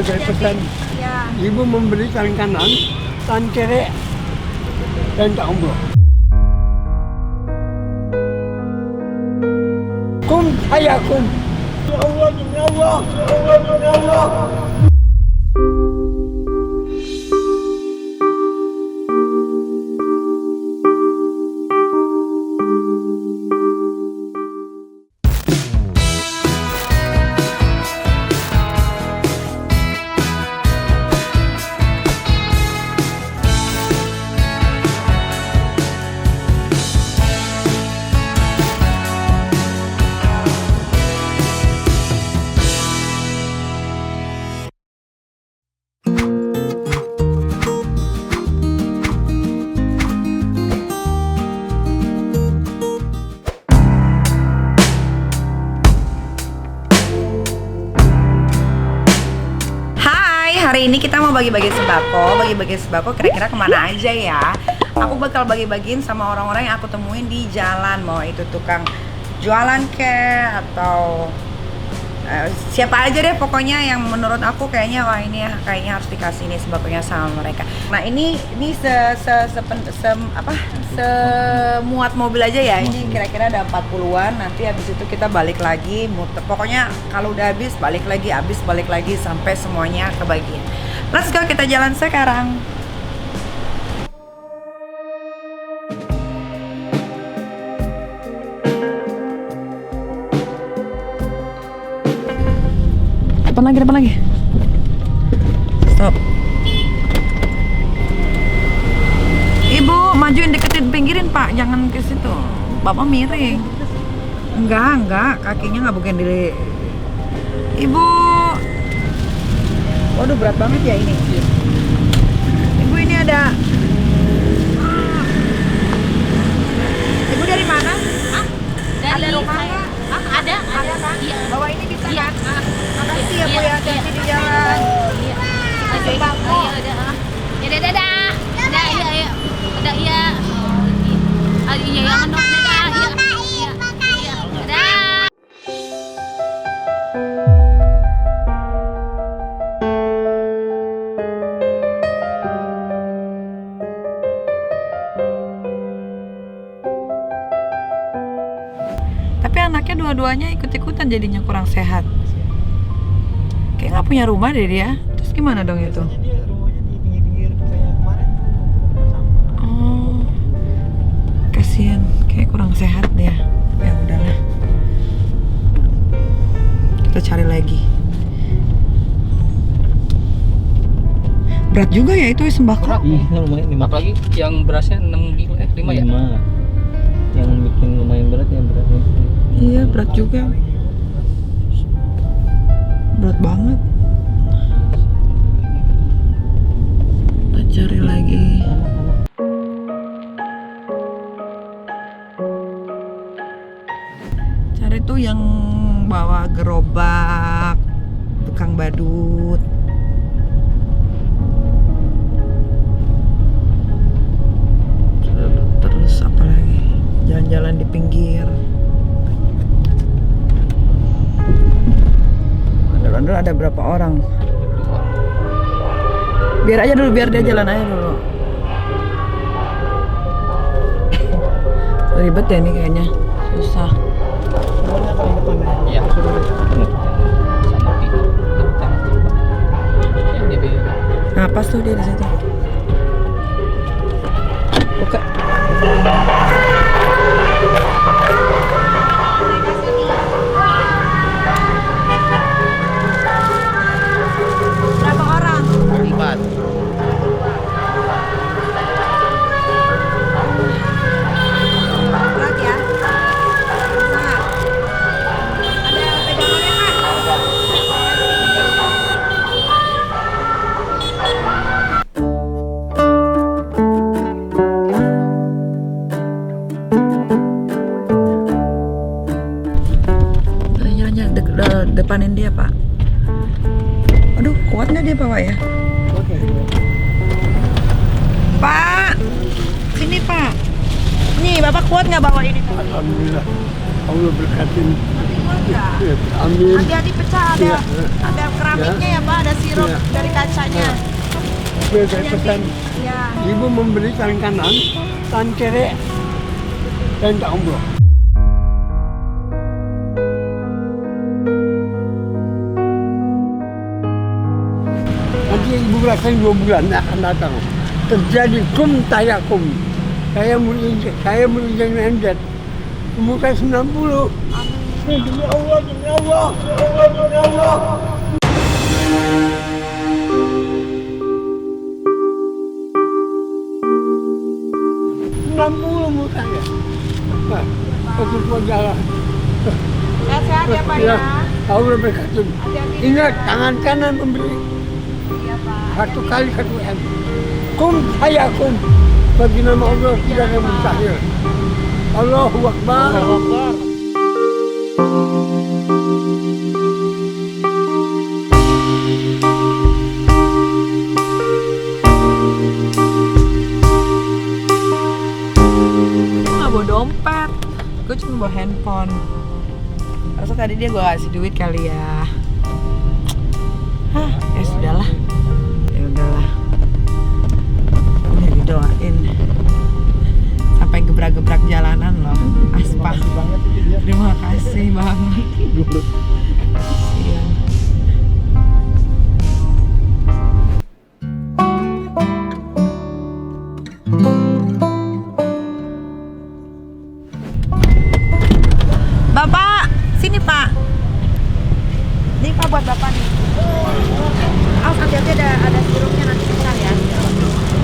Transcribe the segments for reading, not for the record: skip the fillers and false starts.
saya pesan. Ya. Ibu memberi tangan kanan, tangan kiri, dan tak umroh. Kum hayakum. Ya Allah, ya Allah, ya Allah, ya Allah. Hari ini kita mau bagi-bagi sembako kira-kira kemana aja ya. Aku bakal bagi-bagiin sama orang-orang yang aku temuin di jalan, mau itu tukang jualan atau siapa aja deh pokoknya yang menurut aku kayaknya wah ini ya kayaknya harus dikasih nih sembakonya sama mereka. Nah ini semuat mobil aja ya. Ini kira-kira ada 40-an. Nanti habis itu kita balik lagi muter. Pokoknya kalau udah habis balik lagi sampai semuanya kebagian. Let's go, kita jalan sekarang. Depan lagi. Stop. Ibu, majuin deketin pinggirin Pak, jangan ke situ. Bapak miring. Enggak, kakinya nggak bukan diri. Ibu. Waduh, berat banget ya ini. Ibu, ini ada. Ibu dari mana? Ada rumah nggak? Ada kan? Iya. Bawa ini bisa Iya. kan? Makasih ya Bu ya, hati-hati di jalan. Iya. Sembako. Iya, udah. Ya dadah. Dadah, iya. Udah iya. Iya, yang dadah. Iya. Iya. Dadah. Tapi anaknya dua-duanya ikut-ikutan jadinya kurang sehat. Kayak nggak punya rumah deh dia. Terus gimana dong itu? Dia rumahnya di pinggir-pinggir kayak kemarin tuh tempat sampah. Oh, kasihan. Kayak kurang sehat dia. Ya udahlah. Kita cari lagi. Berat juga ya itu sembako. Iya, lumayan 5. Apalagi yang berasnya 6 kilo 5 ya? 5. Yang bikin lumayan berat ya beratnya. Iya, berat juga. Berat banget. Kita cari lagi. Cari tuh yang bawa gerobak, tukang badut. Terus apa lagi? Jalan-jalan di pinggir. Ada berapa orang? Biar aja dulu, biar dia jalan aja dulu. Ribet ya ini kayaknya, susah. Iya. Sama Pino. Yang di bawah. Nah, pas tuh dia di situ. Buka. Berapa orang? 4. Berat ya? Bisa nggak? Ada pegangannya kan? Depanin dia Pak. Aduh, kuat nggak dia bawa ya? Pak, sini Pak. Nih, Bapak kuat nggak bawa ini? Alhamdulillah, Allah berkatin. boleh nggak? Ya, ambil. Hati-hati pecah, Iya. ada keramiknya ya Pak, ada sirup Iya. dari kacanya. Biar saya pesan. Iya. Ibu memberi tangan kanan, tangan kiri, dan tak umroh. Nanti ibu rasain 2 bulan akan datang. Terjadi kum tayakum. Saya menginjak nendet. Umur saya 90. Demi Allah, demi Allah, demi Allah, demi Allah. Umur saya. Nah, betul jalan. Sehat-sehat ya Pak Ya, ya. Allah berkata. Hati-hati. Ingat, tangan kanan memberi. Iya Pak. 1 kali 1 M. Kum saya kum. Bagi nama Allah tidak ada mustahil. Allahu Akbar. Gue nggak bawa dompet, gue cuma bawa handphone. Masa tadi dia gue kasih duit kali ya. Hah, ya sudahlah. Ya udahlah. Udah didoain. Sampai gebrak-gebrak jalanan loh, aspal. Terima kasih banget. Kasian. Bapak, sini Pak. Ini Pak buat Bapak nih. Awas hati-hati ada sirupnya nanti pecah ya.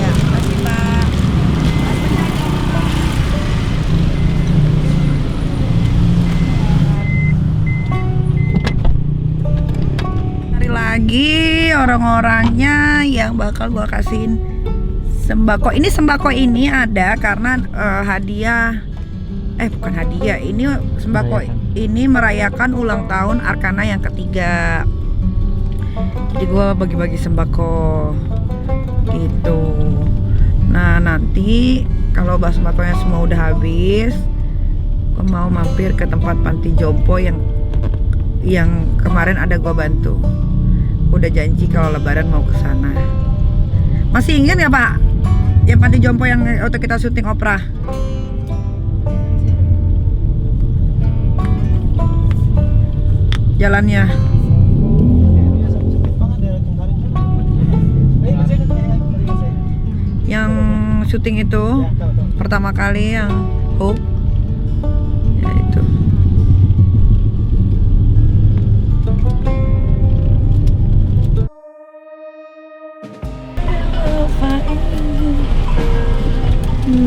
Ya, makasih Pak. Cari lagi orang-orangnya yang bakal gua kasihin sembako. Ini sembako ini ada karena hadiah. Bukan hadiah, ini sembako ini merayakan ulang tahun Arkana yang ketiga. Jadi gue bagi-bagi sembako gitu. Nah nanti kalau sembakonya semua udah habis, gue mau mampir ke tempat panti jompo yang kemarin ada gue bantu. Udah janji kalau Lebaran mau ke sana. Masih ingat ya Pak? Yang panti jompo yang waktu kita syuting opera. Jalannya yang syuting itu pertama kali yang Hope ya itu.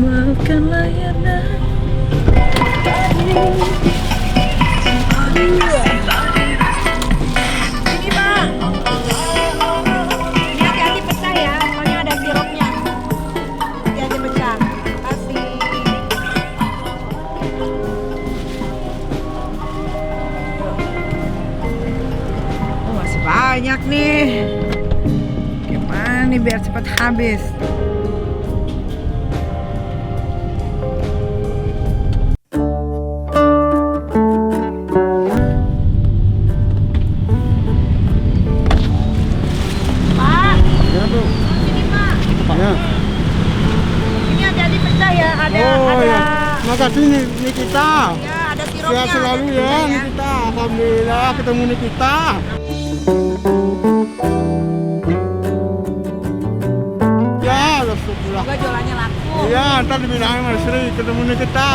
Maafkanlah ya banyak nih. Gimana nih biar cepat habis? Pak, Ya, Bu. sini Pak. Ya. Ini hati-hati pecah ya. Ada. Makasih Nikita. Ya, ada sirupnya. Sehat selalu ada ya gulanya. Nikita. Alhamdulillah ketemu Nikita. Ya, alhamdulillah. Semoga jualannya laku. Iya, ntar dibilangin sama Sri ketemu Nikita.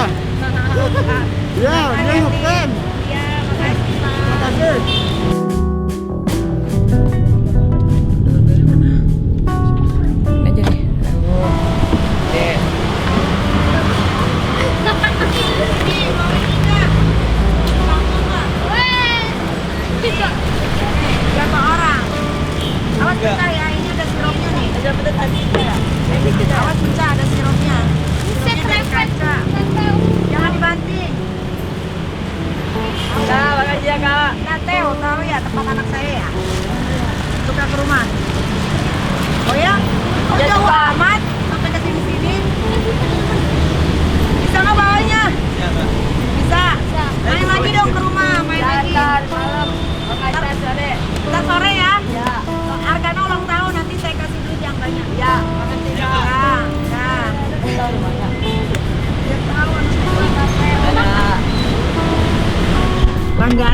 Ya, dia ngefans. Iya, makasih Pak. Makasih. Aja nih. Berapa orang? Awas pecah ya, ini ada sirupnya nih. Ada betul tadi ya. Awas pecah, ada sirupnya. Sirupnya dari kaca. Jangan dibanting. Kak, makasih ya Kak. Nah, Teo, taruh ya.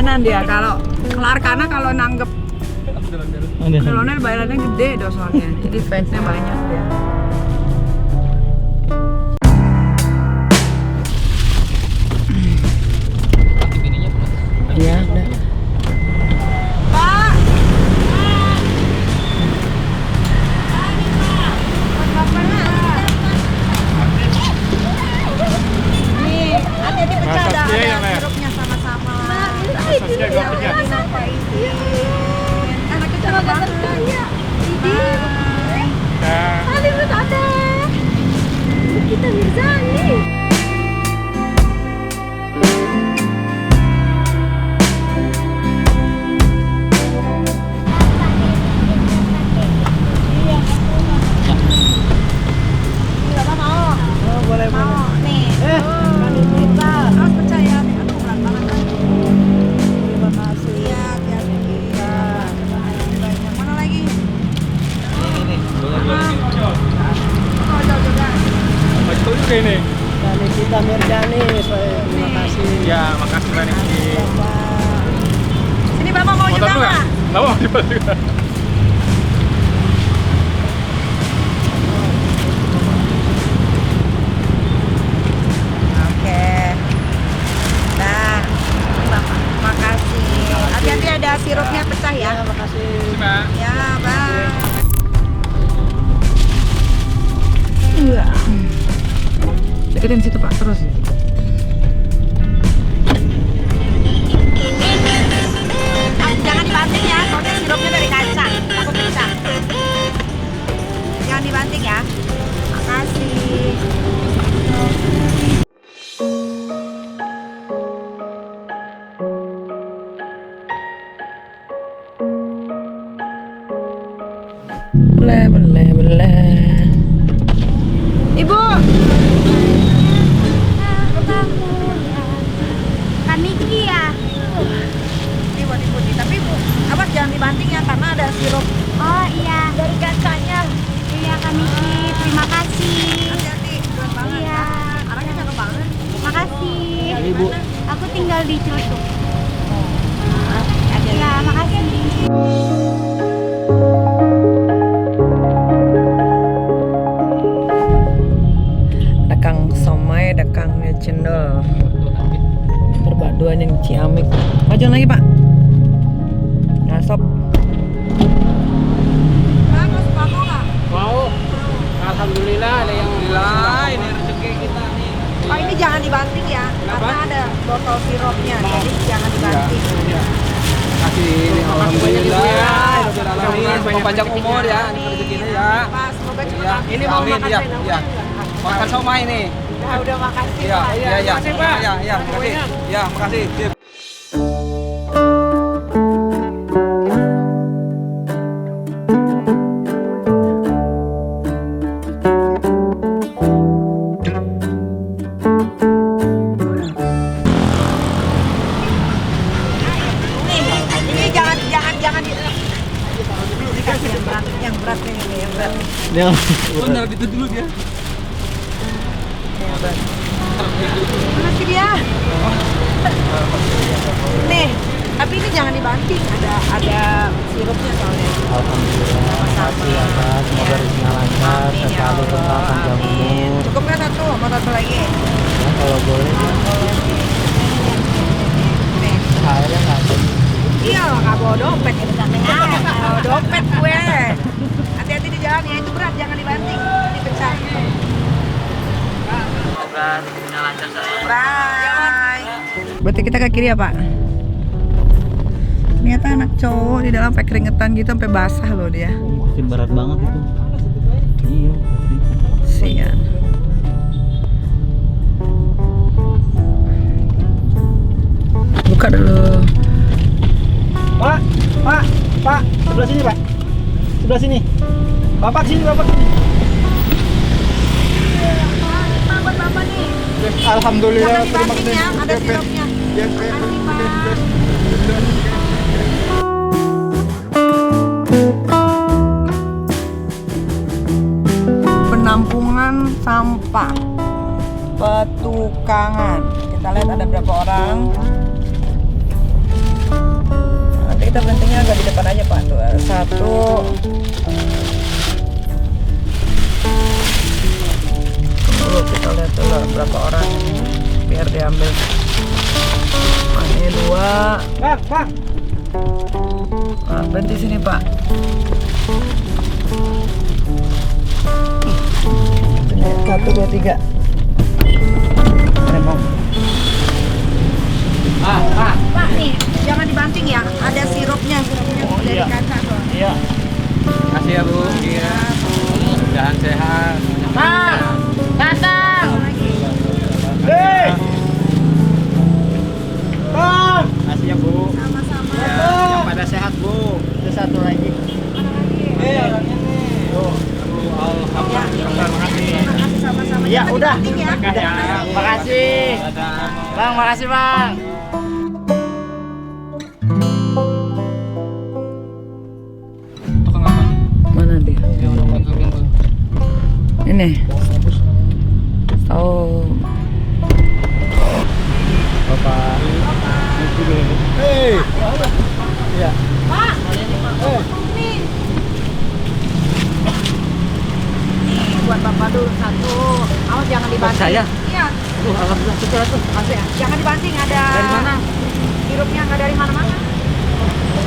bayaran dia. Kalau Arkana kalau nanggep Ondel-ondel bayarannya gede dong soalnya. Jadi fansnya banyak dia. Iya, udah. Pak. Nih, hati-hati pecah ada sirupnya sama-sama. Anak kecil banget. Kita Mirzani. Ini. Dari kita Mirzani, terima kasih. Ya, makasih banyak sih. Sini Bapak mau juga nggak? Bapak mau juga. Oke. Nah, ini Bapak. Makasih. Hati-hati ada sirupnya pecah ya. Makasih. Mbak. Ya, Bang. Iya. Deketin situ Pak, terus. Jangan dibanting ya, soalnya sirupnya dari kaca, takut pecah. Jangan dibanting ya. Makasih. Bele. Ibu. Kaniki ya. Ini buat ibu nih, tapi ibu, awas jangan dibanting ya karena ada sirup Oh iya. dari kacanya. Iya Kaniki. Terima kasih. Hati-hati, keren banget. Iya. Orangnya cakep banget. Makasih. Ibu. Aku tinggal di Ciledug. Hati-hati. Iya, makasih. Dakang somai, dakang cendol. Perpaduan yang ciamik. Maju lagi Pak. Ngasop. Pak, mau sembako nggak? Mau. Alhamdulillah ada yang ini rezeki kita nih. Oh ini jangan dibanting ya, karena ada botol sirupnya, jadi jangan dibanting. Kasih ini alhamdulillah. Mudah-mudahan panjang umur ya, rezekinya ya. Pak, semoga cepat. Ya, Ini mau amin, makan ya, sendok ya. juga. Makan somai nih. Ya udah makasih Iya, Pak. iya, iya. Makasih Pak. Iya, iya, makasih. Ya, makasih. Sip. Ini jangan dikasih yang berat nih, yang berat. Dia Benar gitu dulu dia. Yang berat. Makasih dia. Nih, tapi ini jangan dibanting, ada sirupnya soalnya. alhamdulillah. Makasih ya Kak. Semoga rezekinya lancar, Amin, ya sehat selalu, Allah. berkah panjang Amin. umur. Cukup nggak satu? Mau satu lagi? Ya, kalau boleh ya. Nih. Airnya nggak ada. Iya, nggak bawa dompet ini kan. Bawa dompet gue. Hati-hati di jalan ya, itu berat, jangan dibanting, dipecah. Semoga rezekinya lancar selalu. Bye. Berarti kita ke kiri ya Pak? Ternyata anak cowok di dalam pakai keringetan gitu sampai basah loh dia. Makin berat banget itu. Iya, pasti. Sian. Buka dulu. Pak, sebelah sini Pak. Sebelah sini. Bapak sini. Buat Bapak nih. Alhamdulillah, Jangan terima dibanting kasih. ya, ada sirupnya. Yes, Makasih Pak. Penampungan sampah Petukangan. Kita lihat ada berapa orang. kita berhentinya agak di depan aja Pak. 2, 1. Dulu kita lihat dulu berapa orang ini biar diambil. Ini 2. Bang. Nah, berhenti sini Pak. Ini 1, 2, 3. Ini Bang. Pak nih, jangan dibanting ya. Ada sirupnya dari kaca tuh. Iya. Kasih ya Bu. Iya. Mudah-mudahan sehat. Bang, datang. Hei. Bang. Kasih ya Bu. Sama-sama. Yang pada sehat Bu. Ada satu lagi. Orangnya nih. Alhamdulillah. Makasih sama-sama. Iya, Jangan udah. dibanting ya. Makasih. Bang, makasih Bang. Tukang apa nih? Mana dia? Ya orang ngambil tuh. Ini. Oh. Bapak. Hei. Iya. Nih buat Bapak dulu 1. Awas jangan dibanting. Saya? Iya. Alhamdulillah syukur atuh. Makasih ya. Jangan dibanting ada. Dari mana? Sirupnya nggak dari mana-mana.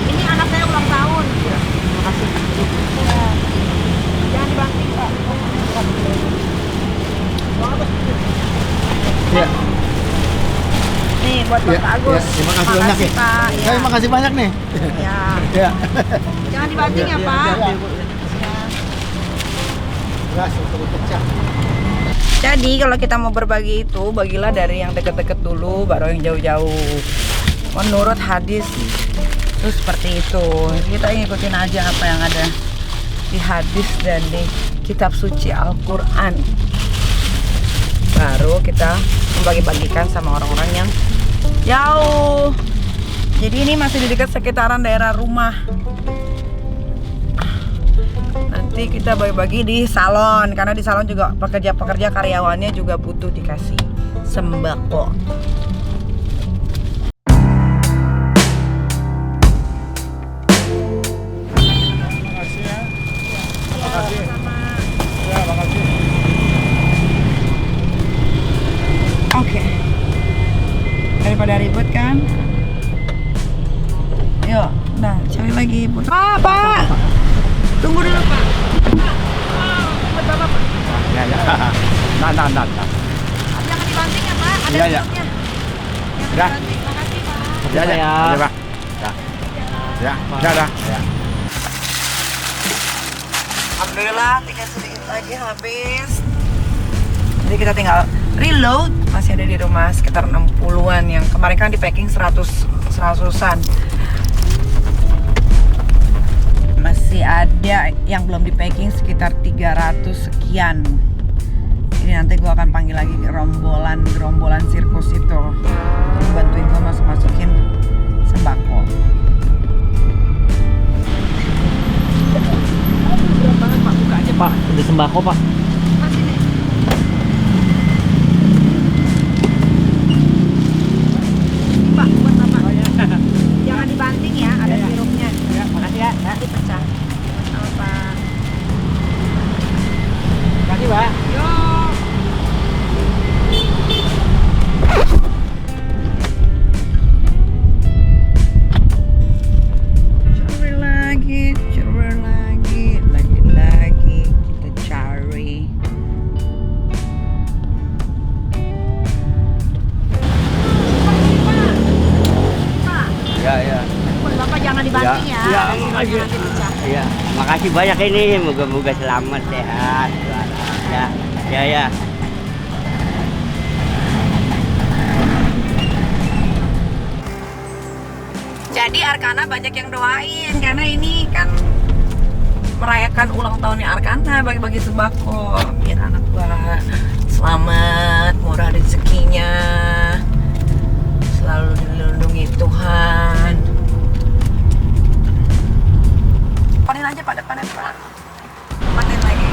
Ini anak saya ulang tahun. Makasih. Ya. Jangan dibanting Pak. Iya. Nih buat Iya, Bapak Agus. iya. Terima kasih banyak ya. Pak. Ya. Saya makasih banyak nih. Ya. Iya. Jangan dibanting ya Pak. Iya. Ya. Beras untuk pecah. Jadi kalau kita mau berbagi itu, bagilah dari yang deket-deket dulu, baru yang jauh-jauh. Menurut hadis itu seperti itu. Kita ngikutin aja apa yang ada di hadis dan di kitab suci Al-Quran. Baru kita membagi-bagikan sama orang-orang yang jauh. Jadi ini masih di dekat sekitaran daerah rumah. Nanti kita bagi-bagi di salon, karena di salon juga pekerja-pekerja karyawannya juga butuh dikasih sembako. Oke. Daripada ribut kan? Yuk, nah cari lagi. Pak. Tunggu dulu Pak. Buat Bapak Pak. Ya. Nah. Jangan dibanting ya Pak, ada Iya, iya. sirupnya. Jangan Udah. dibanting. Makasih Pak. Ya. Ya, Pak. Ya. Ya. Alhamdulillah tinggal sedikit lagi habis. Jadi kita tinggal reload. Masih ada di rumah sekitar 60-an yang kemarin kan di packing 100-an. Masih ada yang belum di packing sekitar 300 sekian. Jadi nanti gue akan panggil lagi gerombolan sirkus itu untuk bantuin gue masukin sembako. Berat banget Pak bukanya Pak, udah sembako, Pak. Masih nih. Ini Pak buat Bapak. Jangan dibanting ya, ada sirupnya. Ya, makasih ya. Nanti pecah. Sama Pak. Makasih, Pak. Yo. Curi lagi kita cari. Pak, Ya. buat Bapak jangan dibanting ya. Ya, Ada sirupnya makasih. nanti pecah. Iya, makasih banyak ini. Moga-moga selamat, sehat. Ya. Jadi Arkana banyak yang doain karena ini kan merayakan ulang tahunnya Arkana, bagi-bagi sembako biar anak gua selamat, murah rezekinya, selalu dilindungi Tuhan. Panen aja pada panen Pak. Panen lagi.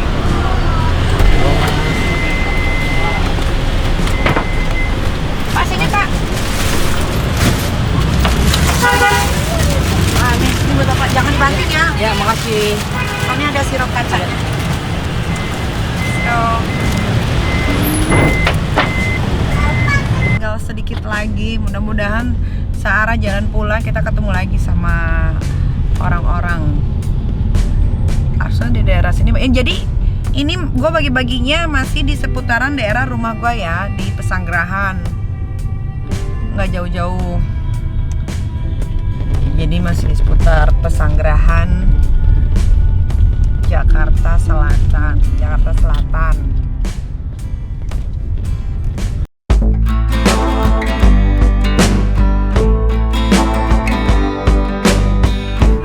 Pak sini Pak. Ah, nih. Ci. Ini ada sirup kacang. So, tinggal sedikit lagi. Mudah-mudahan searah jalan pulang kita ketemu lagi sama orang-orang. Harusnya di daerah sini. Jadi ini gue bagi-baginya masih di seputaran daerah rumah gue ya, di Pesanggerahan, nggak jauh-jauh. Jadi masih di seputar Pesanggerahan, Jakarta Selatan.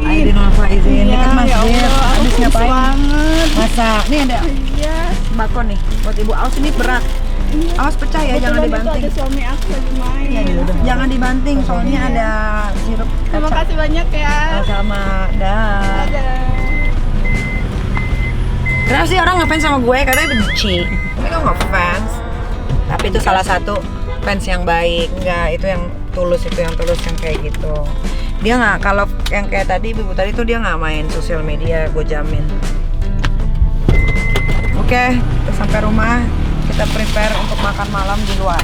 Aidin wal faizin, ini kan masjid. Habis ngapain? Masak. Nih ada sembako nih buat Ibu Aus, ini berat. Awas pecah ya, jangan dibanting. Ada suami aku lagi main. Iya, jangan dibanting soalnya ada sirup Terima kacang. kasih banyak ya. Sama dah. Dadah. Kenapa sih orang ngefans sama gue? Katanya benci. Tapi gue ngefans. Tapi itu salah satu fans yang baik. Enggak, itu yang tulus, yang kayak gitu. Dia nggak, kalau yang kayak tadi, ibu tadi tuh dia nggak main sosial media, gue jamin. Oke, kita sampai rumah, kita prepare untuk makan malam di luar.